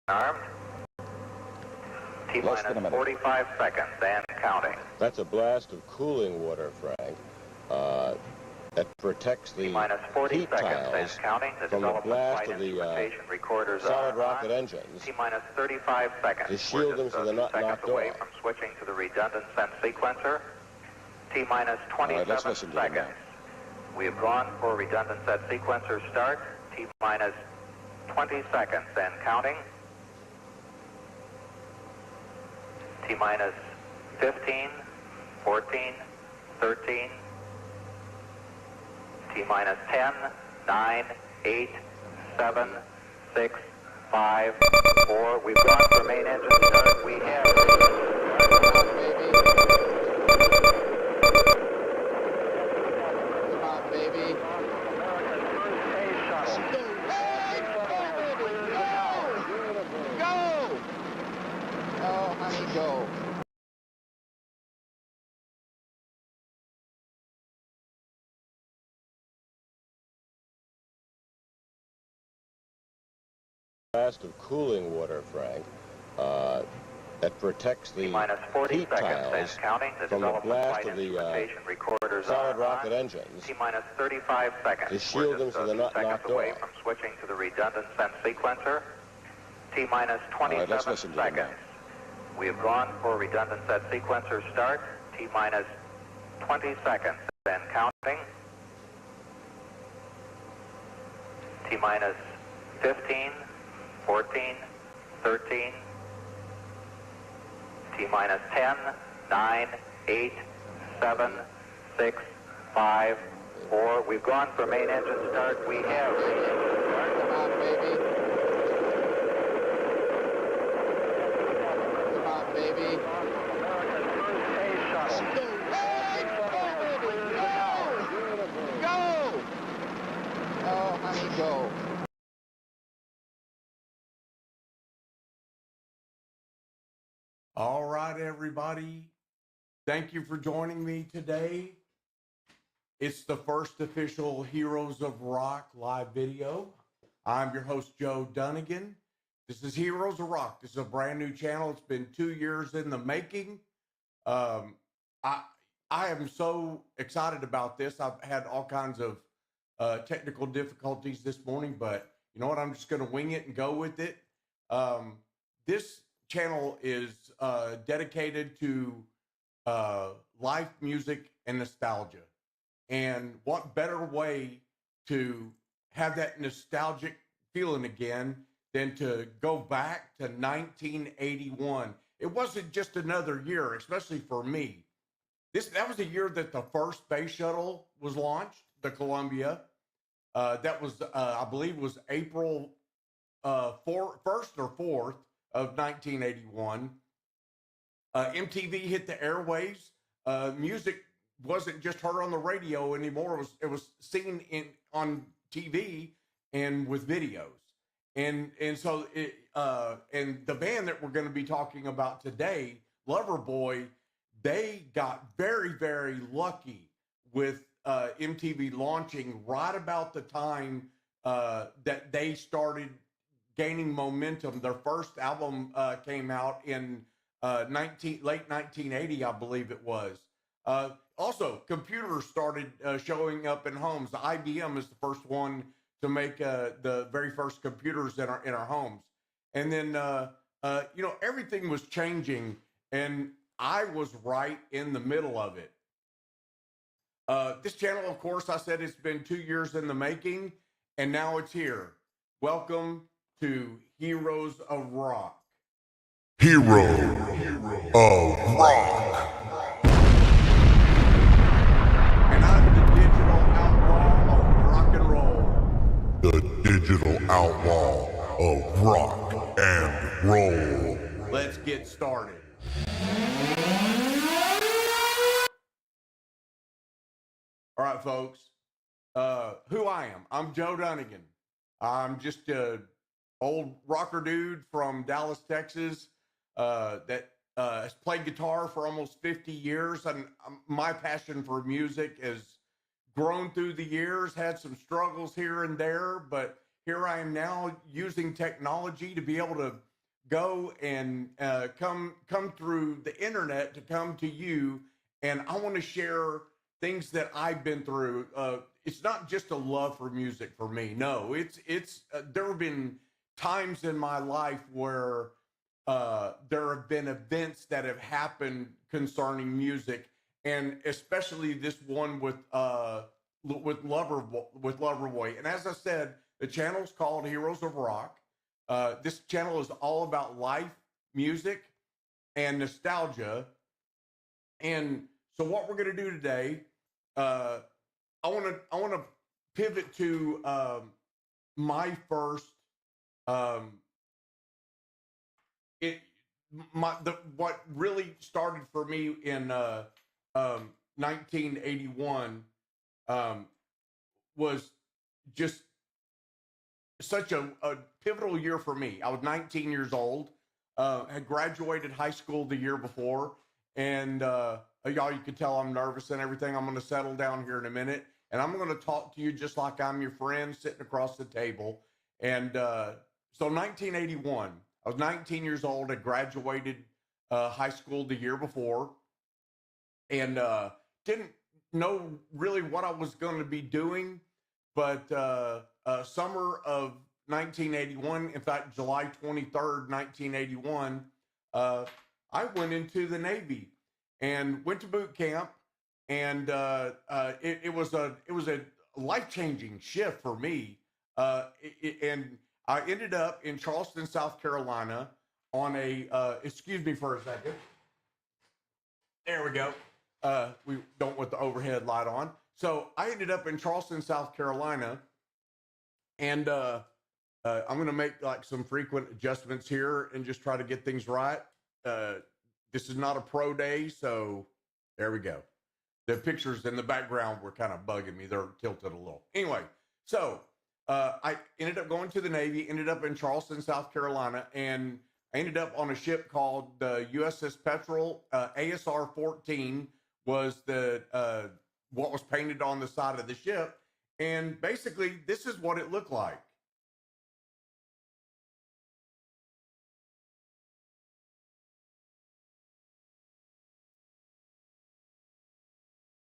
armed. T-minus 45 seconds and counting. That's a blast of cooling water, Frank. That protects the T-minus 40 heat seconds tiles and counting. The from the development blast flight of the instrumentation recorders solid are rocket on. engines. T-minus 35 seconds. To shield them so they're not seconds knocked away off. from switching to the redundant sense sequencer. T-minus 27 seconds. We have gone for redundant set sequencer start. T-minus 20 seconds and counting. T-minus 15, 14, 13, T-minus 10, 9, 8, 7, 6, 5, 4. We've gone for main engine start. We have... Come on, baby. Go! Oh, honey, go. Blast of cooling water, Frank. That protects the T-minus 40 heat seconds tiles and counting. The from the development blast flight of the instrumentation recorders solid are rocket on. engines. T-minus 35 seconds. To shield them so they're not seconds knocked away off. from switching to the redundant sense sequencer. T-minus 27 seconds. We have gone for redundant set sequencer start. T-minus 20 seconds and counting. T-minus 15, 14, 13, T-minus 10, 9, 8, 7, 6, 5, 4. We've gone for main engine start. We have... Come on, baby. Come on, baby. Go! Oh, honey, go. All right, everybody. Thank you for joining me today. It's the first official Heroes of Rock live video. I'm your host, Joe Dunnegan. This is Heroes of Rock. This is a brand new channel. It's been 2 years in the making. I am so excited about this. I've had all kinds of technical difficulties this morning, but you know what? I'm just going to wing it and go with it. This channel is dedicated to life, music, and nostalgia. And what better way to have that nostalgic feeling again than to go back to 1981. It wasn't just another year, especially for me. That was the year that the first space shuttle was launched, the Columbia. That was, I believe, was April 1st or 4th of 1981. MTV hit the airwaves. Music wasn't just heard on the radio anymore. It was seen on TV and with videos. And so and the band that we're going to be talking about today, Loverboy, they got very, very lucky with MTV launching right about the time that they started gaining momentum. Their first album came out in late 1980, I believe it was. Also, computers started showing up in homes. IBM is the first one to make the very first computers in our homes. And then, you know, everything was changing, and I was right in the middle of it. This channel, of course, I said it's been 2 years in the making, and now it's here. Welcome to Heroes of Rock. Heroes of Rock. And I'm the digital outlaw of rock and roll. The digital outlaw of rock and roll. Let's get started. All right, folks. Who I am. I'm Joe Dunnegan. I'm just a old rocker dude from Dallas, Texas, that has played guitar for almost 50 years. And my passion for music has grown through the years, had some struggles here and there, but here I am now using technology to be able to go and come through the internet to come to you, and I want to share things that I've been through. It's not just a love for music for me. No, it's there have been times in my life where there have been events that have happened concerning music, and especially this one with Loverboy. And as I said, the channel's called Heroes of Rock. This channel is all about life, music, and nostalgia. And so, what we're going to do today, I want to pivot to my first what really started for me in 1981 was just such a pivotal year for me. I was 19 years old, had graduated high school the year before, and y'all, you can tell I'm nervous and everything. I'm going to settle down here in a minute, and I'm going to talk to you just like I'm your friend sitting across the table. And so 1981, I was 19 years old, had graduated high school the year before, and didn't know really what I was going to be doing. But summer of 1981, in fact, July 23rd, 1981, I went into the Navy and went to boot camp. And it was a life-changing shift for me. And I ended up in Charleston, South Carolina on a, excuse me for a second. There we go. We don't want the overhead light on. So I ended up in Charleston, South Carolina, and I'm going to make like some frequent adjustments here and just try to get things right. This is not a pro day, so there we go. The pictures in the background were kind of bugging me. They're tilted a little. Anyway, so I ended up going to the Navy, ended up in Charleston, South Carolina, and I ended up on a ship called the USS Petrel. ASR-14 was the what was painted on the side of the ship. And basically, this is what it looked like.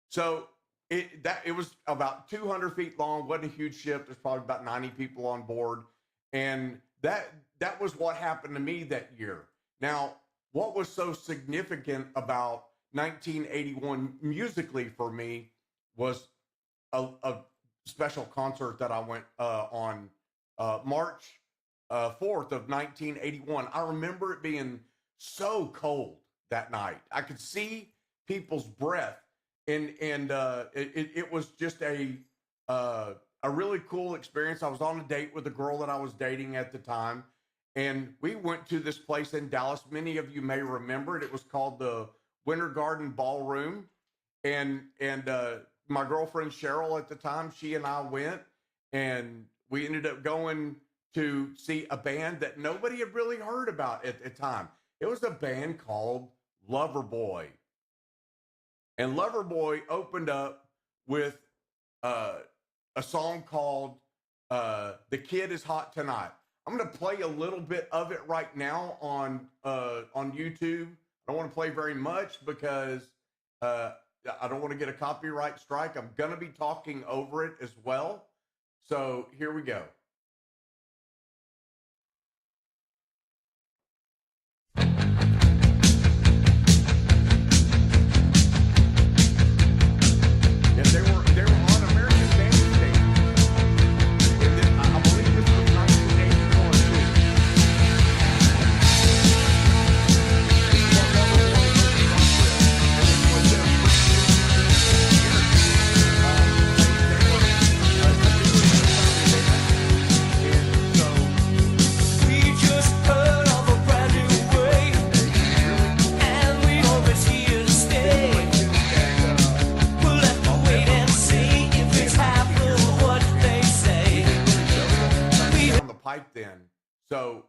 So it was about 200 feet long, wasn't a huge ship. There's probably about 90 people on board. And that was what happened to me that year. Now, what was so significant about 1981 musically for me was a special concert that I went on March 4th of 1981. I remember it being so cold that night. I could see people's breath, and it was just a really cool experience. I was on a date with a girl that I was dating at the time, and we went to this place in Dallas. Many of you may remember it. It was called the Winter Garden Ballroom, and my girlfriend Cheryl at the time, she and I went, and we ended up going to see a band that nobody had really heard about at the time. It was a band called Loverboy. And Loverboy opened up with a song called The Kid Is Hot Tonight. I'm going to play a little bit of it right now on YouTube. I don't want to play very much because I don't want to get a copyright strike. I'm going to be talking over it as well. So here we go. They were on American Bandstand. And then, I believe this was 1981 too. This is what Loverboy was from. And it was We just heard of a brand new way, and we know it's here to stay. We'll have to wait and see if it's half of what they say. on the pipe then. So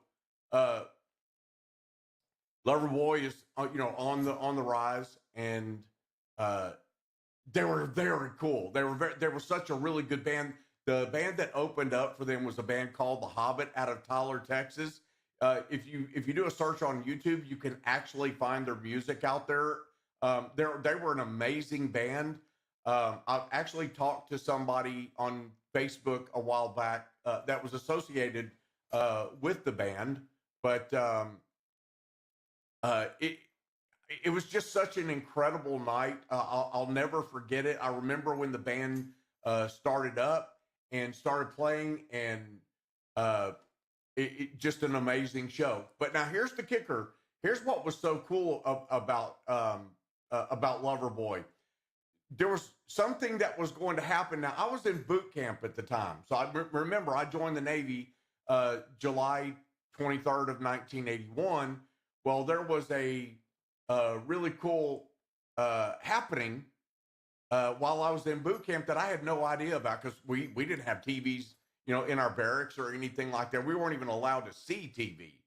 Loverboy is on the rise, and they were very cool. They were such a really good band. The band that opened up for them was a band called The Hobbit out of Tyler, Texas. if you do a search on YouTube, you can actually find their music out there. They were an amazing band. I actually talked to somebody on Facebook a while back that was associated with the band, but it was just such an incredible night. I'll never forget it. I remember when the band started up and started playing, and it just an amazing show. But now here's the kicker. Here's what was so cool about Loverboy. There was something that was going to happen. Now, I was in boot camp at the time. So I remember I joined the Navy July 23rd of 1981. Well, there was a really cool happening while I was in boot camp that I had no idea about, because we didn't have TVs, in our barracks or anything like that. We weren't even allowed to see TV.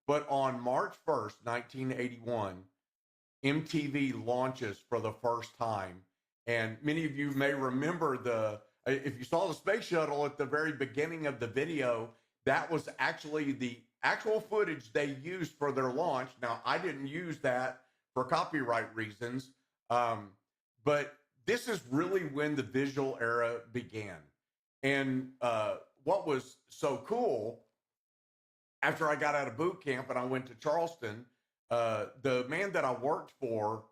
But on March 1st, 1981, MTV launches for the first time. And many of you may remember if you saw the space shuttle at the very beginning of the video, that was actually the actual footage they used for their launch. Now, I didn't use that for copyright reasons, but this is really when the visual era began. And what was so cool, after I got out of boot camp and I went to Charleston, the man that I worked for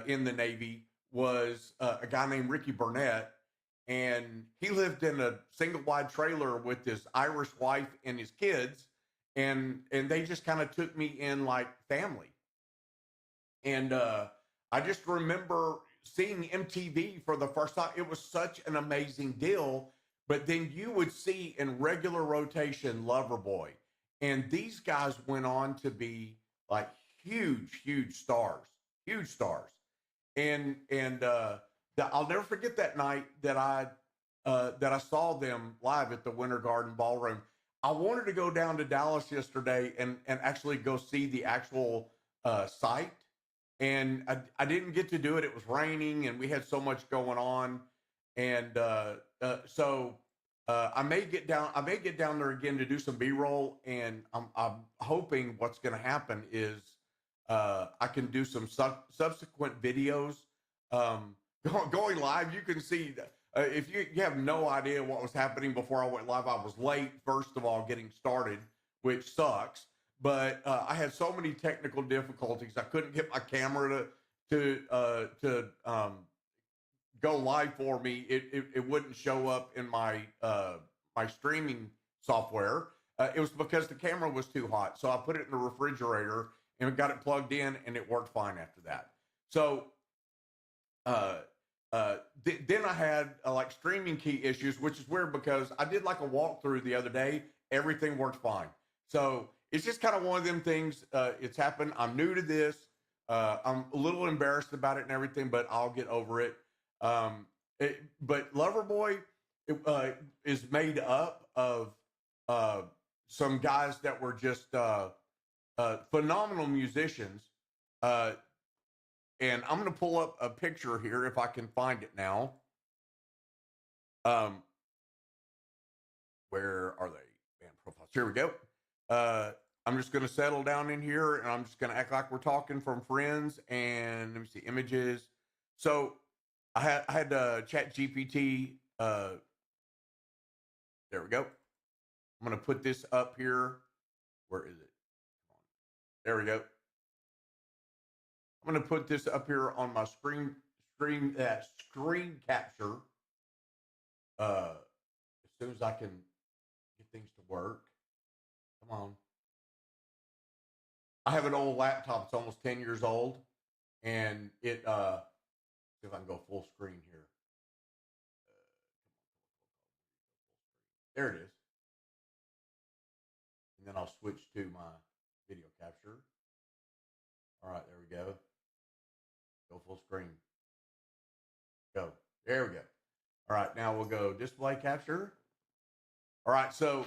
in the Navy was a guy named Ricky Burnett, and he lived in a single wide trailer with his Irish wife and his kids, and they just kind of took me in like family. And I just remember seeing MTV for the first time. It was such an amazing deal. But then you would see in regular rotation Loverboy, and these guys went on to be like huge stars. And I'll never forget that night that I saw them live at the Winter Garden Ballroom. I wanted to go down to Dallas yesterday and actually go see the actual site, and I didn't get to do it. It was raining and we had so much going on, and so I may get down there again to do some B-roll, and I'm hoping what's going to happen is I can do some subsequent videos going live. You can see if you have no idea what was happening before I went live. I was late, first of all, getting started, which sucks. But I had so many technical difficulties. I couldn't get my camera to go live for me. It wouldn't show up in my my streaming software. It was because the camera was too hot. So I put it in the refrigerator and got it plugged in, and it worked fine after that. So then I had like streaming key issues, which is weird because I did like a walkthrough the other day. Everything worked fine. So it's just kind of one of them things. It's happened. I'm new to this. I'm a little embarrassed about it and everything, but I'll get over it. But Loverboy is made up of some guys that were just phenomenal musicians. And I'm going to pull up a picture here if I can find it now. Where are they? Band profiles. Here we go. I'm just going to settle down in here, and I'm just going to act like we're talking from friends. And let me see images. So I had Chat GPT. There we go. I'm going to put this up here. Where is it? There we go. I'm going to put this up here on my screen capture as soon as I can get things to work. Come on. I have an old laptop. It's almost 10 years old, and it see if I can go full screen here. There it is. And then I'll switch to my video capture. All right, there we go. Go full screen. Go. There we go. All right, now we'll go display capture. All right, so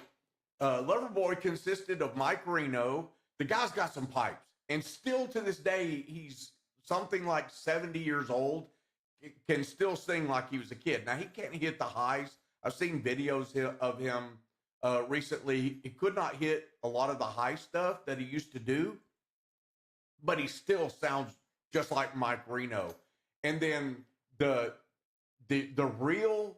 Loverboy consisted of Mike Reno. The guy's got some pipes, and still to this day, he's something like 70 years old, can still sing like he was a kid. Now, he can't hit the highs. I've seen videos of him recently. He could not hit a lot of the high stuff that he used to do, but he still sounds just like Mike Reno. And then the real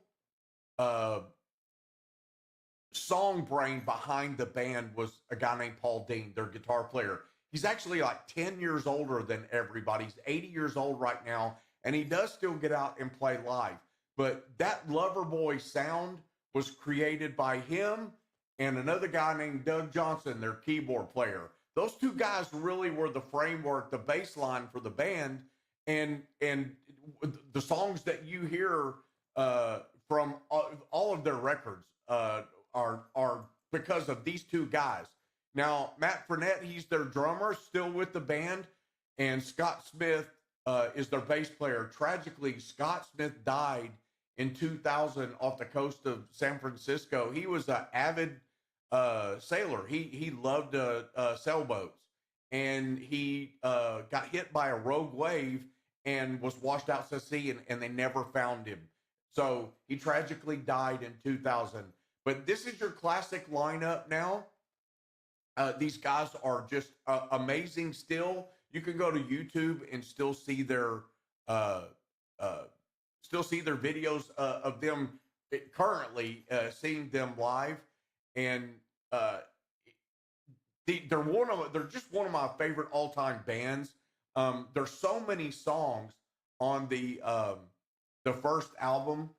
song brain behind the band was a guy named Paul Dean, their guitar player. He's actually like 10 years older than everybody. He's 80 years old right now, and he does still get out and play live. But that Loverboy sound was created by him and another guy named Doug Johnson, their keyboard player. Those two guys really were the framework, the bass line for the band. And the songs that you hear from all of their records are because of these two guys. Now, Matt Frenette, he's their drummer, still with the band, and Scott Smith is their bass player. Tragically, Scott Smith died in 2000 off the coast of San Francisco. He was an avid sailor. He loved sailboats, and he got hit by a rogue wave and was washed out to sea, and they never found him. So he tragically died in 2000. But this is your classic lineup now. These guys are just amazing still. You can go to YouTube and still see their videos of them currently seeing them live, and they're just one of my favorite all-time bands. There's so many songs on the first album,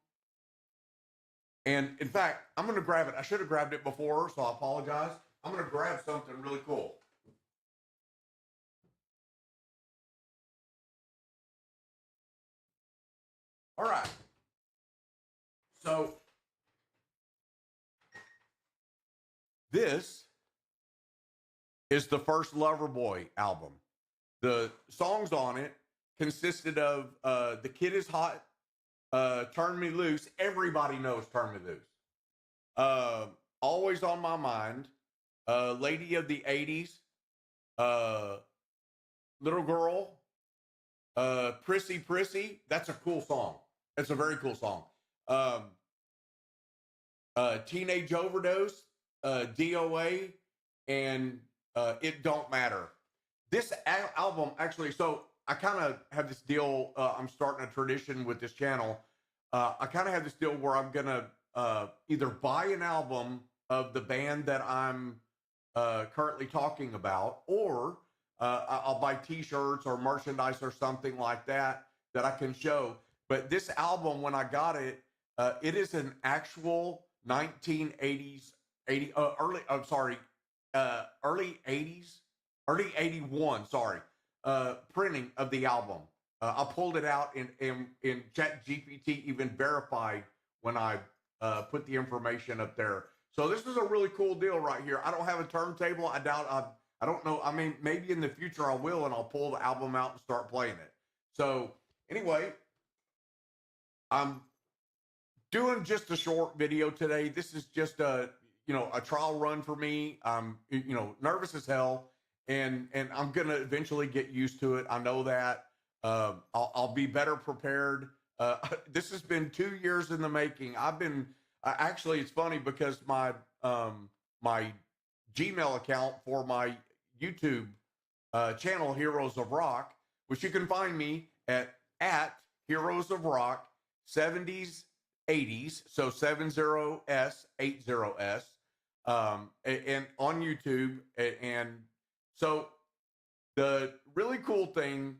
and in fact, I'm going to grab it. I should have grabbed it before, so I apologize. I'm going to grab something really cool. All right. So this is the first Loverboy album. The songs on it consisted of The Kid Is Hot, Turn Me Loose. Everybody knows Turn Me Loose. Always on My Mind, Lady of the 80s, Little Girl, Prissy Prissy. That's a cool song. It's a very cool song. Teenage Overdose, DOA, and It Don't Matter. This album actually, so I kind of have this deal. I'm starting a tradition with this channel. I kind of have this deal where I'm going to either buy an album of the band that I'm currently talking about, or I'll buy t-shirts or merchandise or something like that I can show. But this album, when I got it, it is an actual 1980s, early 81, printing of the album. I pulled it out in ChatGPT even verified when I put the information up there. So this is a really cool deal right here. I don't have a turntable. I doubt I don't know. I mean, maybe in the future I will, and I'll pull the album out and start playing it. So anyway, I'm doing just a short video today. This is just a trial run for me. I'm nervous as hell, and I'm gonna eventually get used to it. I know that. I'll be better prepared. This has been 2 years in the making. I've been actually, it's funny because my Gmail account for my YouTube channel, Heroes of Rock, which you can find me at Heroes of Rock 70s 80s, so 70s 80s, and on YouTube. And so the really cool thing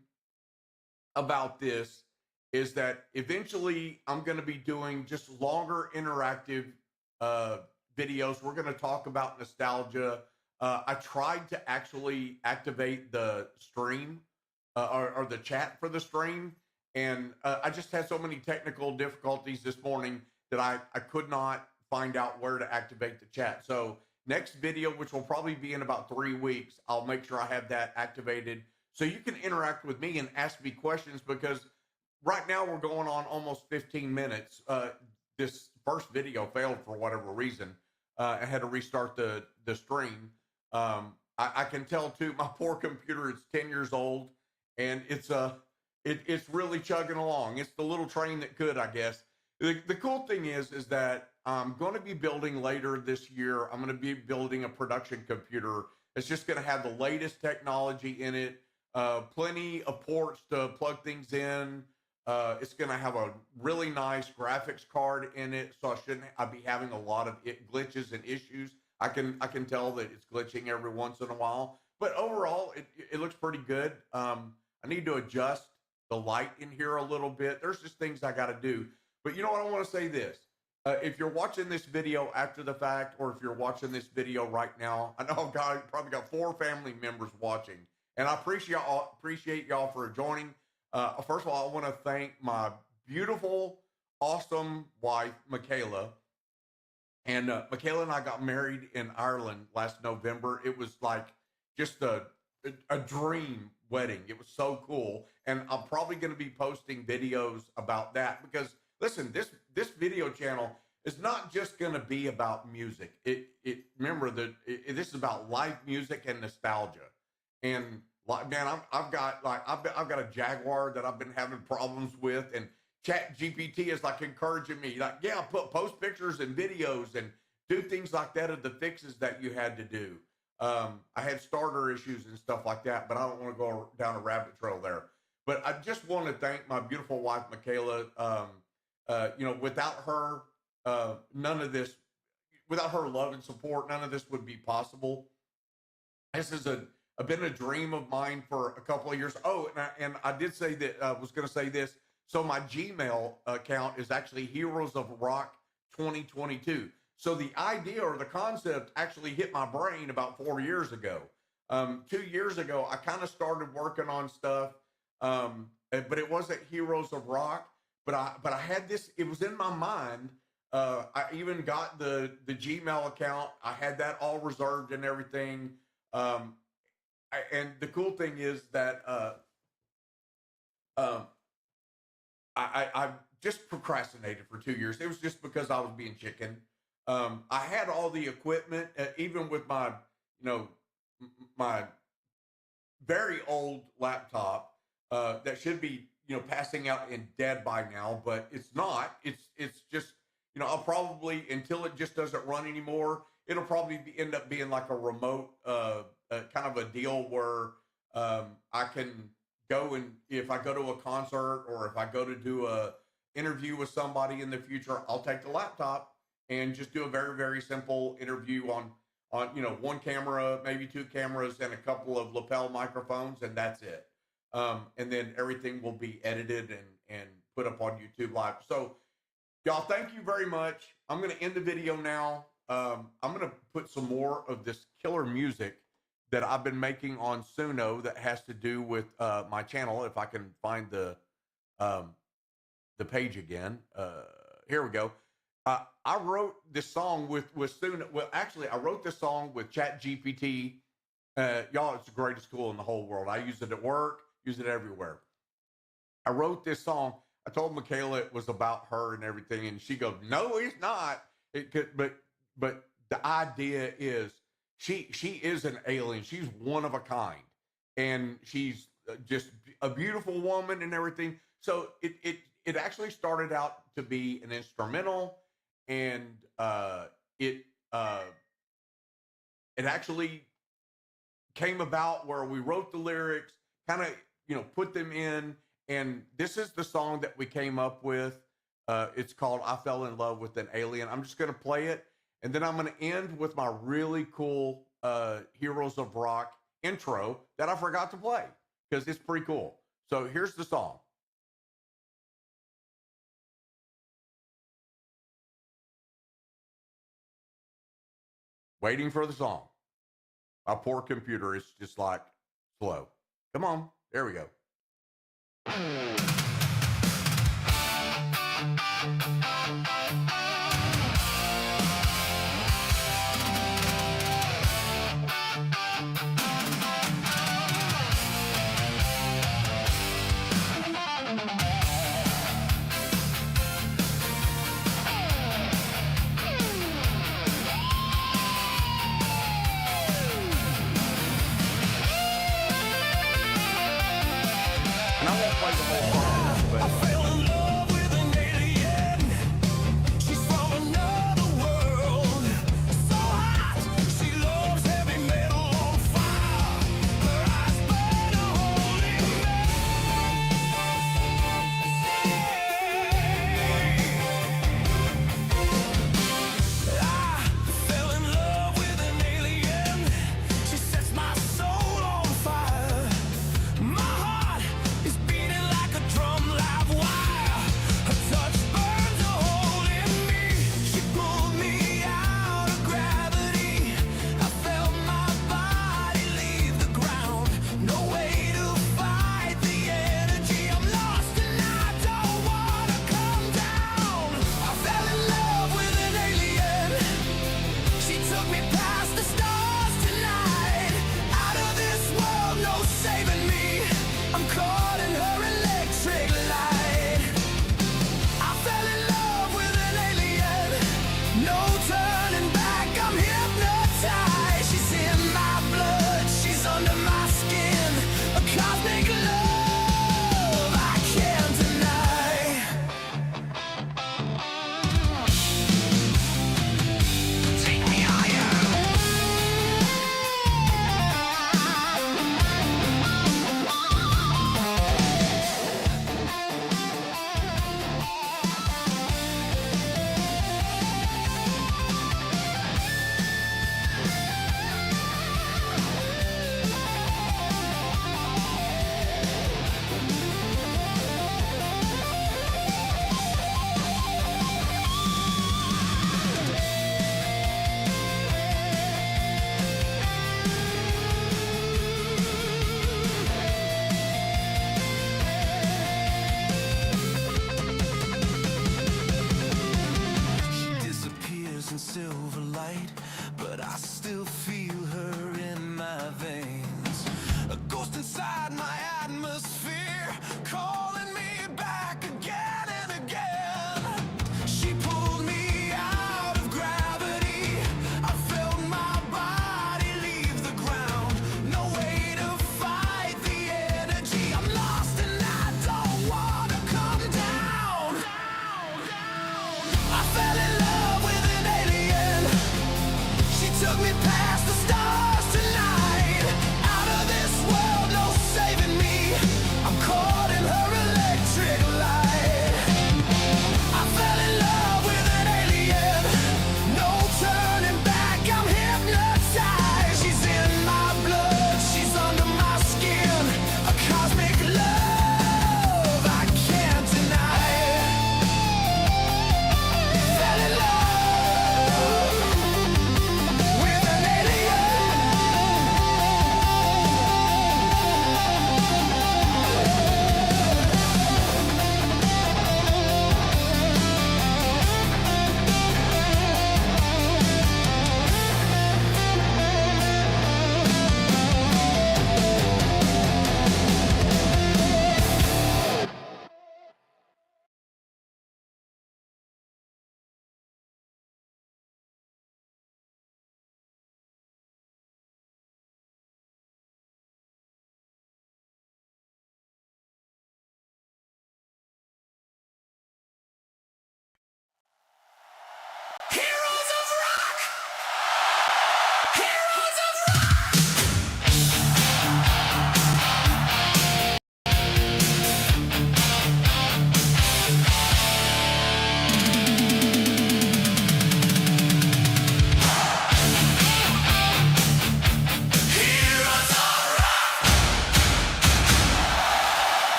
about this is that eventually I'm going to be doing just longer interactive videos. We're going to talk about nostalgia. I tried to actually activate the stream or the chat for the stream, and I just had so many technical difficulties this morning that I could not find out where to activate the chat. So next video, which will probably be in about 3 weeks, I'll make sure I have that activated so you can interact with me and ask me questions, because right now we're going on almost 15 minutes. This first video failed for whatever reason. I had to restart the stream. I can tell too, my poor computer, it's 10 years old, and it's really chugging along. It's the little train that could, I guess. The cool thing is that I'm going to be building later this year. I'm going to be building a production computer. It's just going to have the latest technology in it, plenty of ports to plug things in. It's going to have a really nice graphics card in it, so I'll be having a lot of glitches and issues. I can tell that it's glitching every once in a while, but overall it looks pretty good. I need to adjust the light in here a little bit. There's just things I got to do. But you know what? I want to say this. If you're watching this video after the fact, or if you're watching this video right now, I know I've probably got 4 family members watching, and I appreciate y'all for joining. First of all, I want to thank my beautiful, awesome wife, Michaela. And Michaela and I got married in Ireland last November. It was like just a dream wedding. It was so cool. And I'm probably going to be posting videos about that because, listen, this video channel is not just going to be about music. Remember that this is about live music and nostalgia. And like, man, I've got a Jaguar that I've been having problems with, and Chat GPT is like encouraging me, like, yeah, post pictures and videos and do things like that of the fixes that you had to do. I had starter issues and stuff like that, but I don't want to go down a rabbit trail there. But I just want to thank my beautiful wife, Michaela. Without her, none of this, without her love and support, none of this would be possible. This is been a dream of mine for a couple of years. Oh, and I did say that I was going to say this. So my Gmail account is actually Heroes of Rock 2022. So the idea or the concept actually hit my brain about 4 years ago. 2 years ago, I kind of started working on stuff, but it wasn't Heroes of Rock. But I had this. It was in my mind. I even got the Gmail account. I had that all reserved and everything. And the cool thing is that I just procrastinated for 2 years. It was just because I was being chicken. I had all the equipment, even with my, my very old laptop that should be, passing out and dead by now, but it's not. It's just, I'll probably, until it just doesn't run anymore, it'll probably end up being like a remote kind of a deal where I can go, and if I go to a concert or if I go to do a interview with somebody in the future, I'll take the laptop and just do a very, very simple interview on one camera, maybe 2 cameras and a couple of lapel microphones, and that's it. And then everything will be edited and put up on YouTube Live. So y'all, thank you very much. I'm going to end the video now. I'm going to put some more of this killer music that I've been making on Suno that has to do with my channel. If I can find the page again. Here we go. I wrote this song with Suno. Well, actually, I wrote this song with Chat GPT. Y'all, it's the greatest tool in the whole world. I use it at work, use it everywhere. I wrote this song. I told Michaela it was about her and everything, and she goes, "No, it's not." But the idea is she is an alien. She's one of a kind, and she's just a beautiful woman and everything. So it actually started out to be an instrumental, and it actually came about where we wrote the lyrics, kind of put them in, and this is the song that we came up with. It's called "I Fell in Love with an Alien." I'm just going to play it, and then I'm going to end with my really cool Heroes of Rock intro that I forgot to play because it's pretty cool. So here's the song. Waiting for the song. My poor computer is just like slow. Come on. There we go.